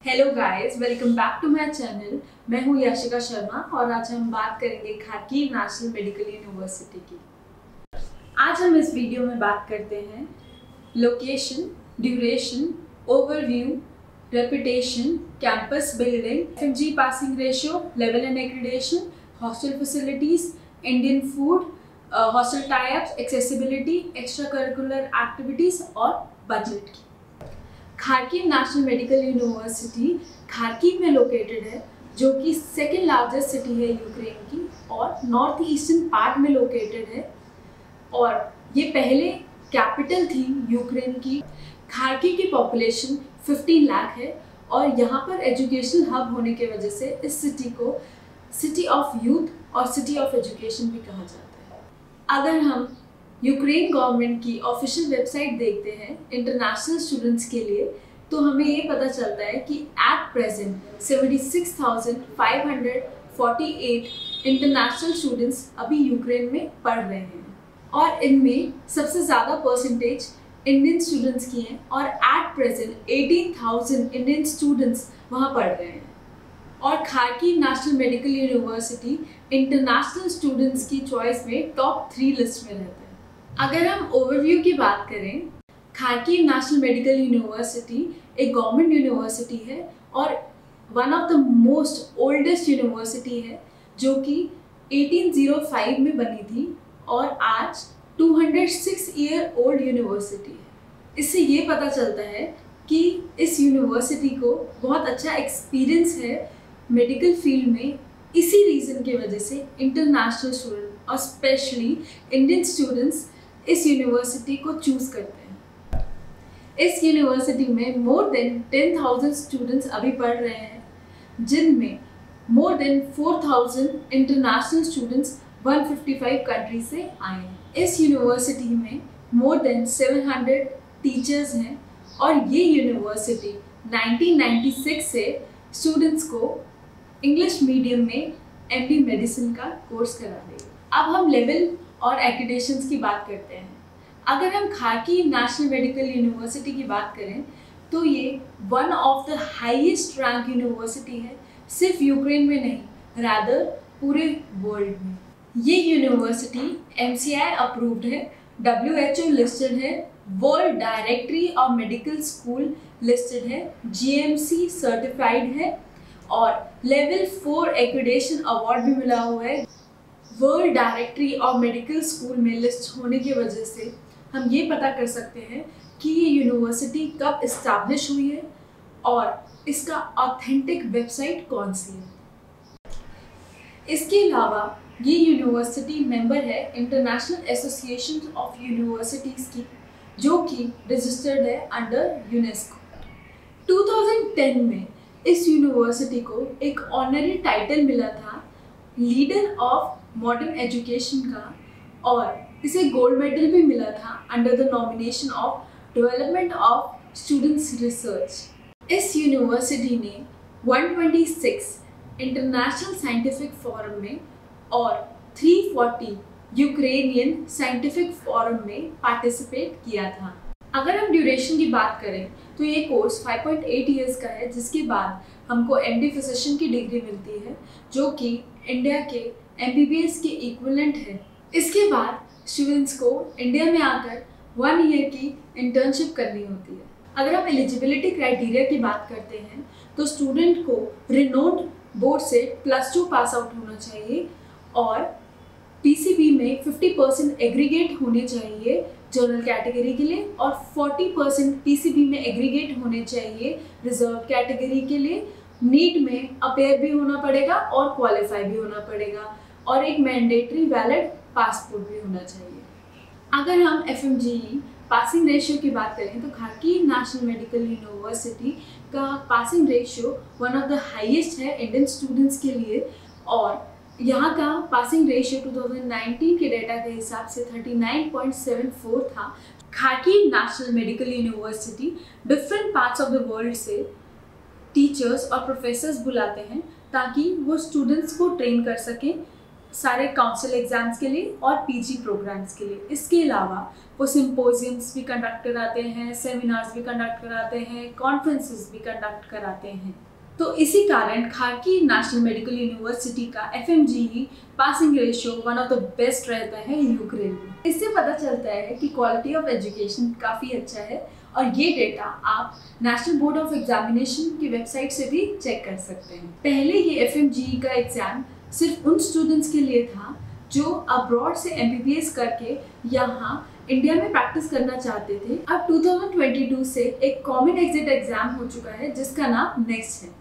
Hello guys, welcome back to my channel. मैं हूं यशिका शर्मा और आज हम बात करेंगे खारकीव नेशनल मेडिकल यूनिवर्सिटी की। आज हम इस वीडियो में बात करते हैं location, duration, overview, reputation, campus building, FMG passing ratio, level and accreditation, hostel facilities, Indian food, hostel types, accessibility, extra curricular activities और बजट की। Kharkiv national medical university Kharkiv में लोकेटेड है, जो कि सेकेंड लार्जेस्ट सिटी है यूक्रेन की और north eastern part में लोकेटेड है और ये पहले कैपिटल थी यूक्रेन की। खारकीव की पॉपुलेशन 15 लाख है और यहाँ पर एजुकेशनल हब होने की वजह से इस सिटी को सिटी ऑफ यूथ और सिटी ऑफ एजुकेशन भी कहा जाता है। अगर हम यूक्रेन गवर्नमेंट की ऑफिशियल वेबसाइट देखते हैं इंटरनेशनल स्टूडेंट्स के लिए, तो हमें ये पता चलता है कि एट प्रेजेंट 76,548 इंटरनेशनल स्टूडेंट्स अभी यूक्रेन में पढ़ रहे हैं और इनमें सबसे ज़्यादा परसेंटेज इंडियन स्टूडेंट्स की हैं और एट प्रेजेंट 18,000 इंडियन स्टूडेंट्स वहाँ पढ़ रहे हैं। और Kharkiv national medical university international students की चॉइस में टॉप 3 लिस्ट में रहता है। अगर हम ओवरव्यू की बात करें, खारकीव नेशनल मेडिकल यूनिवर्सिटी एक गवर्नमेंट यूनिवर्सिटी है और one of the most oldest university है, जो कि 1805 में बनी थी और आज 206 ईयर ओल्ड यूनिवर्सिटी है। इससे ये पता चलता है कि इस यूनिवर्सिटी को बहुत अच्छा एक्सपीरियंस है मेडिकल फील्ड में। इसी रीज़न की वजह से इंटरनेशनल स्टूडेंट और स्पेशली इंडियन स्टूडेंट्स इस यूनिवर्सिटी को चूज़ करते हैं। इस यूनिवर्सिटी में मोर देन 10,000 स्टूडेंट्स अभी पढ़ रहे हैं, जिनमें more than 4,000 international students 155 country से आए हैं। इस यूनिवर्सिटी में मोर देन 700 टीचर्स हैं और ये यूनिवर्सिटी 1996 से स्टूडेंट्स को इंग्लिश मीडियम में एमडी मेडिसिन का कोर्स करा रही है। अब हम लेवल और एक्रीडेशंस की बात करते हैं। अगर हम खारकीव नेशनल मेडिकल यूनिवर्सिटी की बात करें तो ये one of the highest rank university है, सिर्फ यूक्रेन में नहीं, रादर पूरे वर्ल्ड में। ये यूनिवर्सिटी MCI अप्रूव्ड है, WHO लिस्टेड है, world directory of medical school listed है, GMC सर्टिफाइड है और लेवल 4 एक्रीडेशन अवार्ड भी मिला हुआ है। World directory of medical school में लिस्ट होने की वजह से हम ये पता कर सकते हैं कि ये यूनिवर्सिटी कब इस्टेब्लिश हुई है और इसका ऑथेंटिक वेबसाइट कौन सी है। इसके अलावा ये यूनिवर्सिटी मेंबर है इंटरनेशनल एसोसिएशन ऑफ यूनिवर्सिटीज़ की, जो कि रजिस्टर्ड है अंडर यूनेस्को। 2010 में इस यूनिवर्सिटी को एक ऑनरी टाइटल मिला था लीडर ऑफ मॉडर्न एजुकेशन का और इसे गोल्ड मेडल भी मिला था under the nomination of development of students research. इस यूनिवर्सिटी ने 126 इंटरनेशनल साइंटिफिक फोरम में और 340 यूक्रेनियन साइंटिफिक फोरम में पार्टिसिपेट किया था। अगर हम ड्यूरेशन की बात करें तो ये कोर्स 5.8 ईयर्स का है, जिसके बाद हमको MD फिजिशियन की डिग्री मिलती है, जो कि इंडिया के MBBS के इक्विवेलेंट है। इसके बाद स्टूडेंट्स को इंडिया में आकर 1 ईयर की इंटर्नशिप करनी होती है। अगर हम एलिजिबिलिटी क्राइटेरिया की बात करते हैं तो स्टूडेंट को रिनोन्ड बोर्ड से +2 पास आउट होना चाहिए और PCB में 50% एग्रीगेट होने चाहिए जनरल कैटेगरी के लिए और 40% PCB में एग्रीगेट होने चाहिए रिजर्व कैटेगरी के लिए। नीट में अपेयर भी होना पड़ेगा और क्वालिफाई भी होना पड़ेगा और एक मैंडेटरी वैलिड पासपोर्ट भी होना चाहिए। अगर हम FMGE पासिंग रेशियो की बात करें तो खारकीव नेशनल मेडिकल यूनिवर्सिटी का passing ratio one of the highest है इंडियन स्टूडेंट्स के लिए और यहाँ का पासिंग रेशियो 2019 के डेटा के हिसाब से 39.74 था। Kharkiv national medical university different parts of the world से टीचर्स और प्रोफेसर्स बुलाते हैं ताकि वो स्टूडेंट्स को ट्रेन कर सकें सारे काउंसिल एग्ज़ाम्स के लिए और पीजी प्रोग्राम्स के लिए। इसके अलावा वो सिम्पोजियम्स भी कंडक्ट कराते हैं, सेमिनार्स भी कंडक्ट कराते हैं, कॉन्फ्रेंसेस भी कंडक्ट कराते हैं। तो इसी कारण खारकी नेशनल मेडिकल यूनिवर्सिटी का FMGE passing ratio one of the best रहता है यूक्रेन में। इससे पता चलता है कि क्वालिटी ऑफ एजुकेशन काफ़ी अच्छा है और ये डेटा आप नेशनल बोर्ड ऑफ एग्जामिनेशन की वेबसाइट से भी चेक कर सकते हैं। पहले ये FMGE का एग्ज़ाम सिर्फ उन स्टूडेंट्स के लिए था जो अब्रॉड से MBBS करके यहाँ इंडिया में प्रैक्टिस करना चाहते थे। अब 2022 से एक कॉमन एग्जिट एग्ज़ाम हो चुका है जिसका नाम नेक्स्ट है।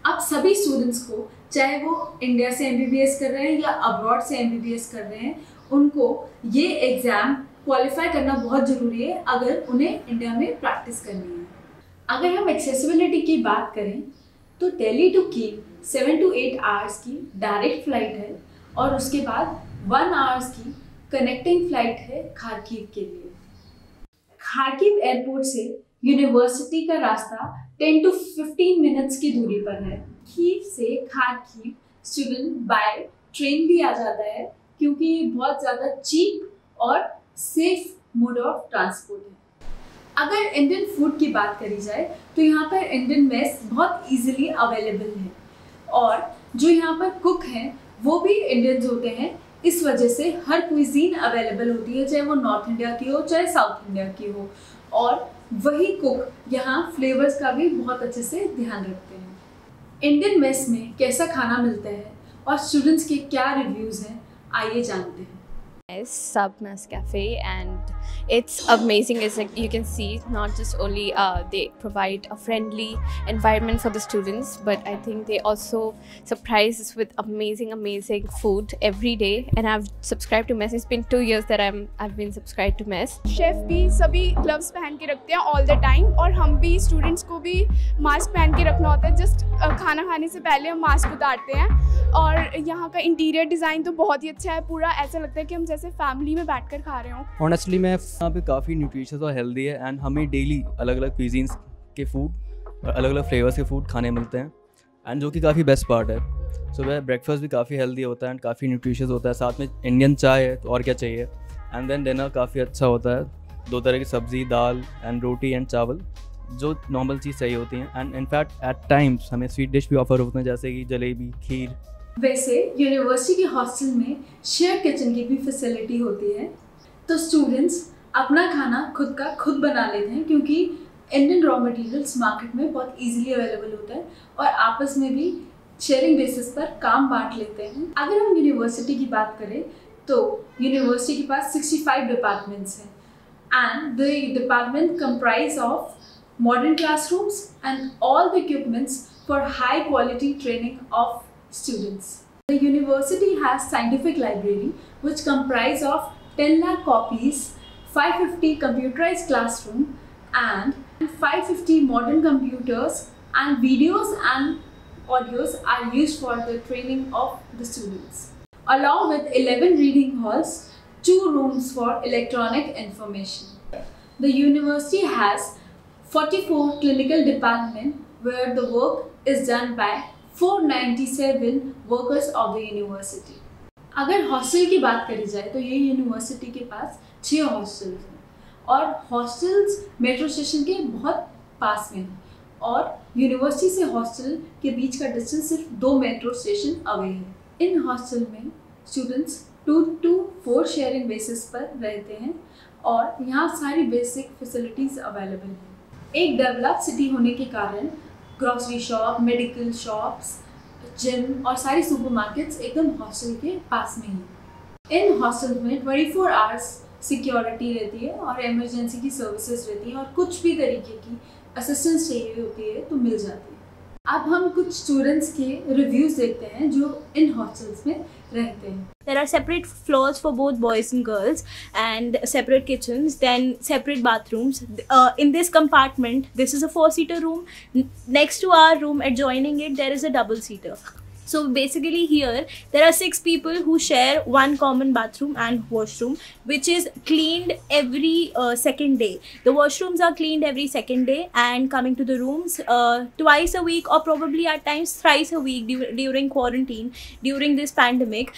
अब सभी स्टूडेंट्स को, चाहे वो इंडिया से MBBS कर रहे हैं या अब्रॉड से MBBS कर रहे हैं, उनको ये एग्ज़ाम क्वालिफाई करना बहुत ज़रूरी है अगर उन्हें इंडिया में प्रैक्टिस करनी है। अगर हम एक्सेसिबिलिटी की बात करें तो Delhi to Kyiv 7 to 8 hours की डायरेक्ट फ़्लाइट है और उसके बाद 1 आवर्स की कनेक्टिंग फ़्लाइट है खारकीव के लिए। खारकीव एयरपोर्ट से यूनिवर्सिटी का रास्ता 10 to 15 मिनट्स की दूरी पर है। कीव से खारकीव स्टूडेंट बाय ट्रेन भी आ जाता है क्योंकि ये बहुत ज़्यादा चीप और सेफ मोड ऑफ ट्रांसपोर्ट है। अगर इंडियन फूड की बात करी जाए तो यहाँ पर इंडियन मेस बहुत इजीली अवेलेबल है और जो यहाँ पर कुक हैं वो भी इंडियंस होते हैं। इस वजह से हर क्विजीन अवेलेबल होती है, चाहे वो नॉर्थ इंडिया की हो चाहे साउथ इंडिया की हो, और वही कुक यहाँ फ्लेवर्स का भी बहुत अच्छे से ध्यान रखते हैं। इंडियन मेस में कैसा खाना मिलता है और स्टूडेंट्स के क्या रिव्यूज़ हैं, आइए जानते हैं। Sub Mess Cafe, and it's amazing. As like you can see, not just only they provide a friendly environment for the students, but I think they also surprise us with amazing food every day. And I've subscribed to Mess. It's been 2 years that I've been subscribed to Mess. Chef भी सभी gloves पहन के रखते हैं all the time और हम भी students को भी मास्क पहन के रखना होता है। जस्ट खाना खाने से पहले हम मास्क उतारते हैं और यहाँ का इंटीरियर डिज़ाइन तो बहुत ही अच्छा है। पूरा ऐसा लगता है कि हम जैसे फैमिली में बैठकर खा रहे हो। ऑनेस्टली मैं यहाँ पे काफ़ी न्यूट्रिशियस और हेल्दी है एंड हमें डेली अलग अलग क्विजीन्स के फूड और अलग अलग फ्लेवर्स के फूड खाने मिलते हैं एंड जो कि काफ़ी बेस्ट पार्ट है। सुबह ब्रेकफास्ट भी काफ़ी हेल्दी होता है एंड काफ़ी न्यूट्रिशियस होता है, साथ में इंडियन चाय है तो और क्या चाहिए। एंड देन डिनर काफ़ी अच्छा होता है, 2 तरह की सब्ज़ी, दाल एंड रोटी एंड चावल, जो नॉर्मल चीज़ चाहिए होती हैं। एंड इनफैक्ट एट टाइम्स हमें स्वीट डिश भी ऑफर होते हैं जैसे कि जलेबी, खीर। वैसे यूनिवर्सिटी के हॉस्टल में शेयर किचन की भी फैसिलिटी होती है, तो स्टूडेंट्स अपना खाना खुद बना लेते हैं क्योंकि इंडियन रॉ मटेरियल्स मार्केट में बहुत इजीली अवेलेबल होता है और आपस में भी शेयरिंग बेसिस पर काम बांट लेते हैं। अगर हम यूनिवर्सिटी की बात करें तो यूनिवर्सिटी के पास 65 डिपार्टमेंट्स हैं and the department comprise of modern classrooms and all the equipments for high quality training of students. The university has scientific library which comprise of 10 lakh copies, 550 computerized classroom and 550 modern computers, and videos and audios are used for the training of the students, along with 11 reading halls, 2 rooms for electronic information. The university has 44 clinical departments where the work is done by 497 workers of the university. अगर hostel की बात करी जाए तो ये university के पास 6 hostels हैं और हॉस्टल्स मेट्रो स्टेशन के बहुत पास में हैं और यूनिवर्सिटी से हॉस्टल के बीच का डिस्टेंस सिर्फ 2 मेट्रो स्टेशन अवे है। इन हॉस्टल में स्टूडेंट्स 2 to 4 शेयरिंग बेसिस पर रहते हैं और यहाँ सारी बेसिक फैसिलिटीज़ अवेलेबल हैं। एक डेवलप सिटी होने के कारण grocery shop, medical shops, gym और सारी सुपरमार्केट्स एकदम हॉस्टल के पास में ही। इन हॉस्टल में 24 आवर्स सिक्योरिटी रहती है और इमरजेंसी की सर्विसेज रहती हैं और कुछ भी तरीके की असिस्टेंस चाहिए होती है तो मिल जाती है। अब हम कुछ स्टूडेंट्स के रिव्यूज़ देखते हैं जो इन हॉस्टल्स में रहते हैं। There are separate floors for both boys and girls and separate kitchens, then separate bathrooms. In this compartment, this is a 4-seater room. Next to our room, adjoining it, there is a double-seater. So basically here there are 6 people who share one common bathroom and washroom, which is cleaned every second day. The washrooms are cleaned every second day, and coming to the rooms, twice a week or probably at times thrice a week during quarantine, during this pandemic,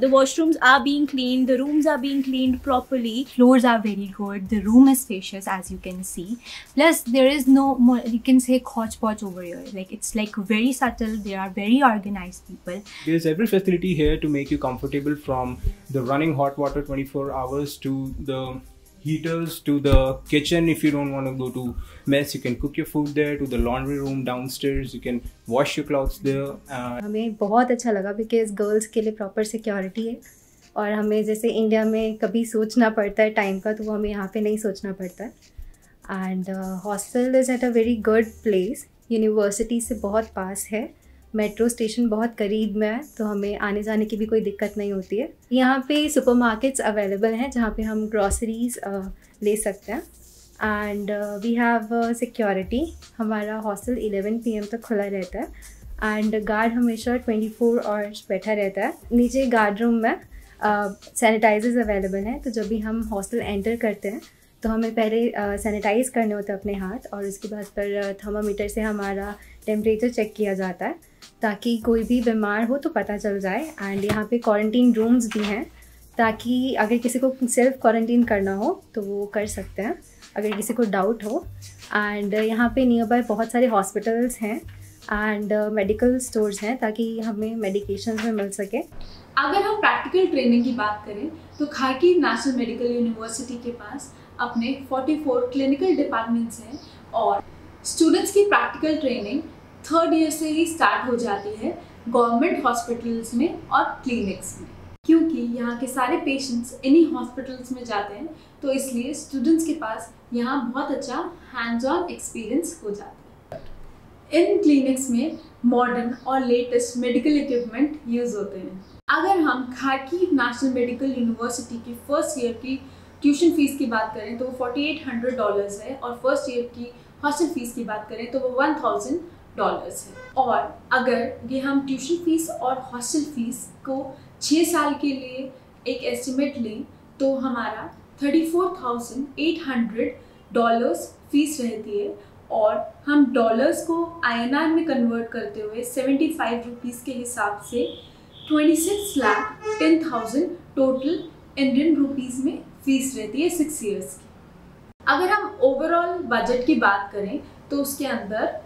the washrooms are being cleaned, the rooms are being cleaned properly. Floors are very good, the room is spacious as you can see, plus there is no more, you can say, hodgepodge over here. Like, it's like very subtle, they are very organized people. There's every facility here to make you comfortable, from the running hot water 24 hours to the heaters to the kitchen. If you don't want to go to mess, you can cook your food there, to the laundry room downstairs, you can wash your clothes there. हमें बहुत अच्छा लगा because girls के लिए proper security है, और हमें जैसे इंडिया में कभी सोचना पड़ता है टाइम का, तो वो हमें यहाँ पे नहीं सोचना पड़ता है. And hostel is at a very good place, university से बहुत पास है, मेट्रो स्टेशन बहुत करीब में है, तो हमें आने जाने की भी कोई दिक्कत नहीं होती है. यहाँ पे सुपरमार्केट्स अवेलेबल हैं जहाँ पे हम ग्रॉसरीज ले सकते हैं. And we have security. हमारा हॉस्टल 11 PM तक खुला रहता है एंड गार्ड हमेशा 24 आवर्स बैठा रहता है. नीचे गार्ड रूम में सैनिटाइजर्स अवेलेबल हैं, तो जब भी हम हॉस्टल एंटर करते हैं तो हमें पहले सैनिटाइज़ करने होते हैं अपने हाथ, और उसके बाद पर थर्मामीटर से हमारा टेम्परेचर चेक किया जाता है ताकि कोई भी बीमार हो तो पता चल जाए. एंड यहाँ पे क्वारंटीन रूम्स भी हैं ताकि अगर किसी को सेल्फ क्वारंटीन करना हो तो वो कर सकते हैं अगर किसी को डाउट हो. एंड यहाँ पे नियर बाय बहुत सारे हॉस्पिटल्स हैं एंड मेडिकल स्टोर्स हैं ताकि हमें मेडिकेशंस में मिल सके. अगर हम प्रैक्टिकल ट्रेनिंग की बात करें तो खार्किव नेशनल मेडिकल यूनिवर्सिटी के पास अपने 44 क्लिनिकल डिपार्टमेंट्स हैं, और स्टूडेंट्स की प्रैक्टिकल ट्रेनिंग 3rd ईयर से ही स्टार्ट हो जाती है गवर्नमेंट हॉस्पिटल्स में और क्लिनिक्स में. क्योंकि यहाँ के सारे पेशेंट्स इन्हीं हॉस्पिटल्स में जाते हैं, तो इसलिए स्टूडेंट्स के पास यहाँ बहुत अच्छा हैंड्स ऑन एक्सपीरियंस हो जाता है. इन क्लिनिक्स में मॉडर्न और लेटेस्ट मेडिकल इक्विपमेंट यूज़ होते हैं. अगर हम खार्किव नेशनल मेडिकल यूनिवर्सिटी की फर्स्ट ईयर की ट्यूशन फ़ीस की बात करें तो वो $4,800 है, और फर्स्ट ईयर की हॉस्टल फ़ीस की बात करें तो वो $1,000 है. और अगर ये हम ट्यूशन फ़ीस और हॉस्टल फ़ीस को 6 साल के लिए एक एस्टिमेट लें तो हमारा $34,800 फ़ीस रहती है, और हम डॉलर्स को INR में कन्वर्ट करते हुए 75 रुपीज़ के हिसाब से 26,10,000 टोटल इंडियन रुपीज़ में फ़ीस रहती है 6 ईयर्स की. अगर हम ओवरऑल बजट की बात करें तो उसके अंदर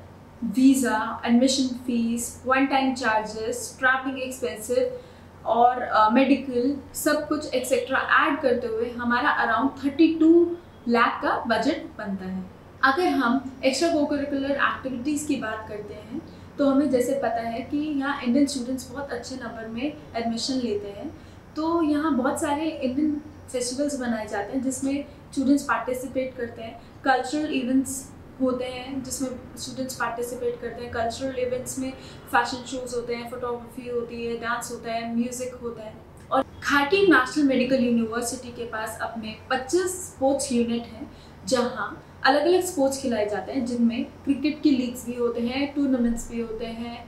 visa, admission fees, one time charges, travelling expensive और मेडिकल सब कुछ एक्सेट्रा ऐड करते हुए हमारा अराउंड 32 लाख का बजट बनता है. अगर हम एक्स्ट्रा कोकरिकुलर एक्टिविटीज़ की बात करते हैं तो हमें जैसे पता है कि यहाँ इंडियन स्टूडेंट्स बहुत अच्छे नंबर में एडमिशन लेते हैं, तो यहाँ बहुत सारे इंडियन फेस्टिवल्स बनाए जाते हैं जिसमें स्टूडेंट्स पार्टिसिपेट करते हैं. कल्चरल इवेंट्स होते हैं जिसमें स्टूडेंट्स पार्टिसिपेट करते हैं. कल्चरल इवेंट्स में फैशन शोज़ होते हैं, फोटोग्राफी होती है, डांस होता है, म्यूज़िक होता है. और खार्किव नेशनल मेडिकल यूनिवर्सिटी के पास अपने 25 स्पोर्ट्स यूनिट हैं जहाँ अलग अलग स्पोर्ट्स खिलाए जाते हैं, जिनमें क्रिकेट की लीग्स भी होते हैं, टूर्नामेंट्स भी होते हैं,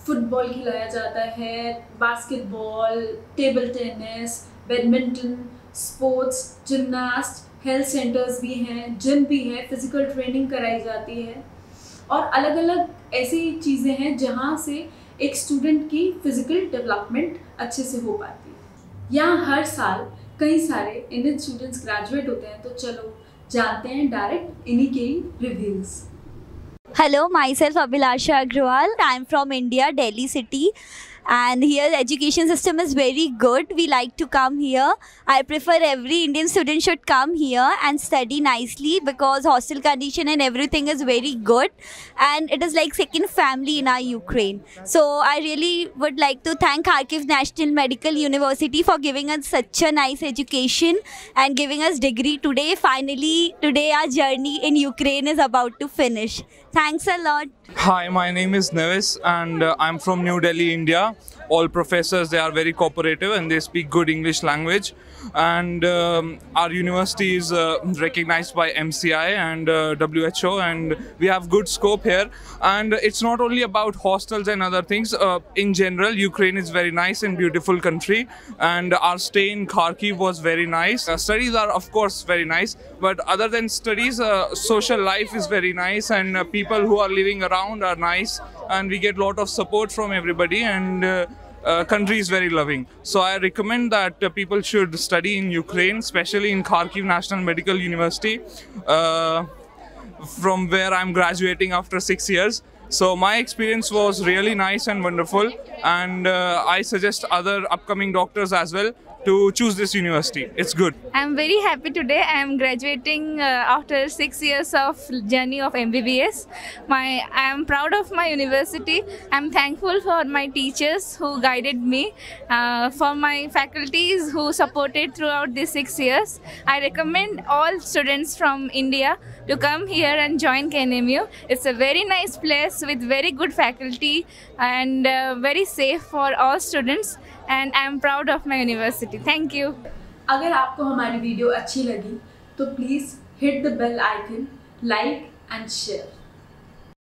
फुटबॉल खिलाया जाता है, basketball, table tennis, badminton, sports, gymnast, health centres भी हैं, जिम भी है, फिज़िकल ट्रेनिंग कराई जाती है, और अलग अलग ऐसी चीज़ें हैं जहाँ से एक स्टूडेंट की फ़िज़िकल डेवलपमेंट अच्छे से हो पाती है. यहाँ हर साल कई सारे इंडियन स्टूडेंट्स ग्रेजुएट होते हैं, तो चलो जानते हैं डायरेक्ट इन्हीं के ही reviews. Hello, myself Abhilasha Agrawal. I am from India, Delhi city. And here the education system is very good. We like to come here. I prefer every Indian student should come here and study nicely because hostel condition and everything is very good. And it is like second family in our Ukraine. So I really would like to thank Kharkiv National Medical University for giving us such a nice education and giving us degree today. Finally, today our journey in Ukraine is about to finish. Thanks a lot. Hi, my name is Nevis and I'm from New Delhi, India. All professors, they are very cooperative and they speak good English language. and our university is recognized by MCI and WHO, and we have good scope here. And it's not only about hostels and other things. In general, Ukraine is very nice and beautiful country, and our stay in Kharkiv was very nice. Studies are of course very nice, but other than studies, social life is very nice, and people who are living around are nice, and we get a lot of support from everybody, and country is very loving. So I recommend that people should study in Ukraine, especially in Kharkiv National Medical University, from where I'm graduating after 6 years. So my experience was really nice and wonderful, and I suggest other upcoming doctors as well to choose this university. It's good. I'm very happy today. I'm graduating after 6 years of journey of MBBS. I am proud of my university. I'm thankful for my teachers who guided me, for my faculties who supported throughout these 6 years. I recommend all students from India to come here and join KNMU. It's a very nice place with very good faculty and very safe for all students. And I am proud of my university. Thank you. अगर आपको हमारी video अच्छी लगी तो please hit the bell icon, like and share.